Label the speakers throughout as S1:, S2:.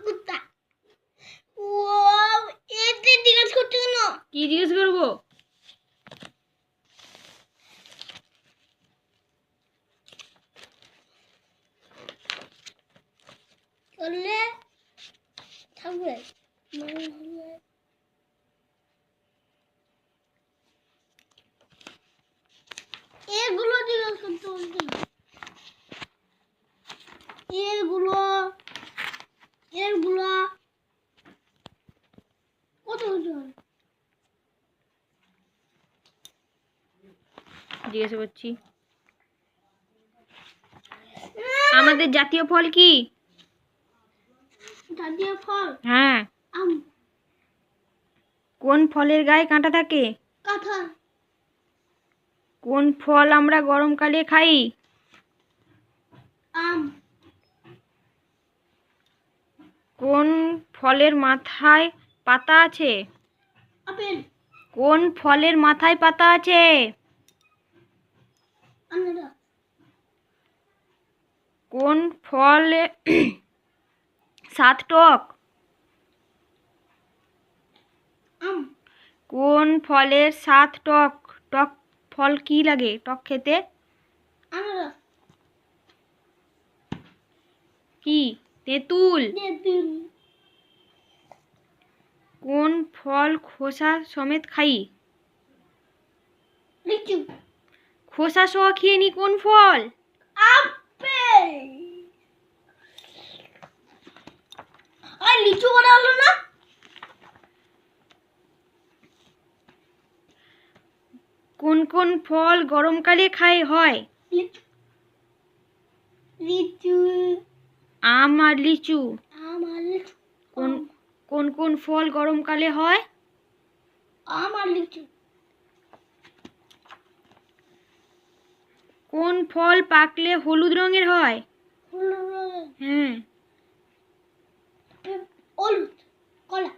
S1: কুত্তা ও এটা জিজ্ঞেস করতে কেন?
S2: কি জিজ্ঞেস করবো?
S1: করলে থাকবে এগুলো জিজ্ঞেস করতে বলছি। এগুলো এগুলো কত ওজন?
S2: জিজ্ঞেস করছি। আমাদের জাতীয় ফল কি?
S1: জাতীয় ফল
S2: হ্যাঁ।
S1: আম।
S2: কোন ফলের গায়ে কাঁটা থাকে?
S1: কাঁঠাল।
S2: কোন ফল আমরা গরমকালে খাই?
S1: আম।
S2: কোন ফলের মাথায় পাতা আছে?
S1: আপেল।
S2: কোন ফলের মাথায় পাতা আছে?
S1: আনারস।
S2: কোন ফলে স্বাদ টক?
S1: আম।
S2: কোন ফলের স্বাদ টক? টক ফল কি লাগে টক খেতে?
S1: আনারস।
S2: কি? তেঁতুল।
S1: তেঁতুল।
S2: কোন ফল খোসা সমেত খাই?
S1: লিচু।
S2: খোসা সহ খেয়ে নি কোন ফল?
S1: আপেল। আর লিচু বড় হলো না?
S2: কোন কোন ফল গরমকালে খাই হয়?
S1: লিচু। লিচু।
S2: আম আর লিচু।
S1: আম আর লিচু।
S2: কোন কোন কোন ফল গরমকালে হয়?
S1: আম আর লিচু।
S2: কোন ফল পাকলে হলুদ রঙের হয়?
S1: হলুদ রঙের।
S2: হ্যাঁ।
S1: হলুদ। কলা।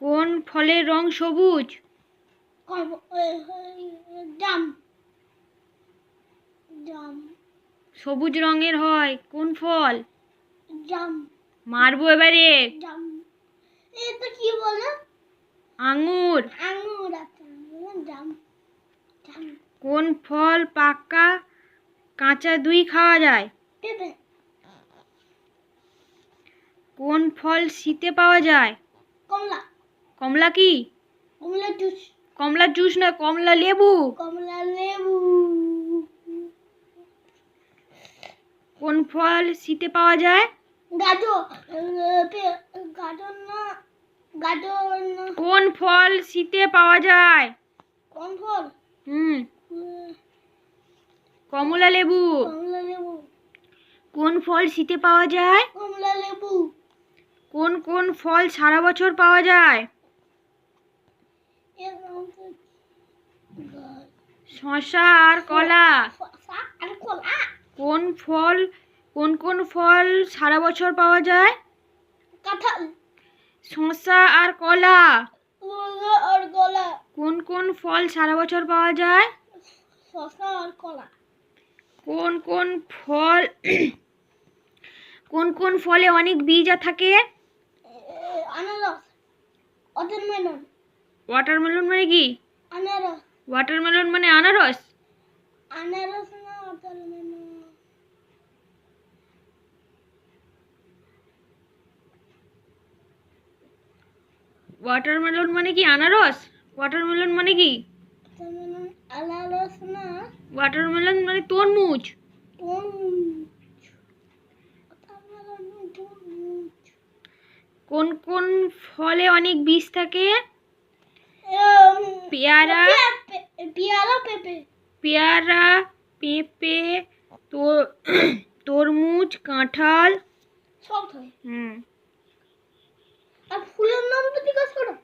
S2: কোন ফলের রং সবুজ?
S1: জাম। জাম।
S2: সবুজ রঙের হয় কোন ফল?
S1: জাম।
S2: মারবো এবারে।
S1: জাম। এটা কি বলে?
S2: আঙুর।
S1: আঙুর। আছে জাম। জাম।
S2: কোন ফল পাকা কাঁচা দুই খাওয়া যায়?
S1: পেঁপে।
S2: কোন ফল শীতে পাওয়া যায়?
S1: কমলা।
S2: কমলা কি?
S1: কমলা জুস।
S2: কমলা জুস না, কমলা লেবু।
S1: কমলা লেবু।
S2: কোন ফল শীতে পাওয়া যায়?
S1: গাজর। গাজর না। গাজর না।
S2: কোন ফল শীতে পাওয়া যায়?
S1: কোন ফল?
S2: কমলা লেবু।
S1: কমলা লেবু।
S2: কোন ফল শীতে পাওয়া যায়?
S1: কমলা লেবু।
S2: কোন কোন ফল সারা বছর পাওয়া যায়? শসা আর কলা।
S1: আর কলা।
S2: কোন কোন ফল সারা বছর পাওয়া যায়?
S1: কাঁঠাল।
S2: শসা আর কলা।
S1: আর কলা।
S2: কোন কোন ফল সারা বছর পাওয়া যায়?
S1: শসা আর কলা।
S2: কোন কোন ফল কোন কোন ফলে অনেক বীজ থাকে?
S1: আনারস। ওয়াটারমেলন।
S2: ওয়াটারমেলন মানে কি?
S1: আনারস।
S2: ওয়াটারমেলন মানে আনারস।
S1: আনারস না ওয়াটারমেলন।
S2: ওয়াটারমেলন মানে কি আনারস? ওয়াটারমেলন মানে কি?
S1: আনারস না।
S2: ওয়াটারমেলন মানে তরমুজ। কোন কোন ফলে অনেক বীজ থাকে? পেয়ারা।
S1: পেয়ারা পেঁপে।
S2: পেয়ারা, পেঁপে, তরমুজ, কাঁঠাল
S1: সব হয়।
S2: হুম।
S1: আর ফুলের নাম তো জিজ্ঞাসা করো।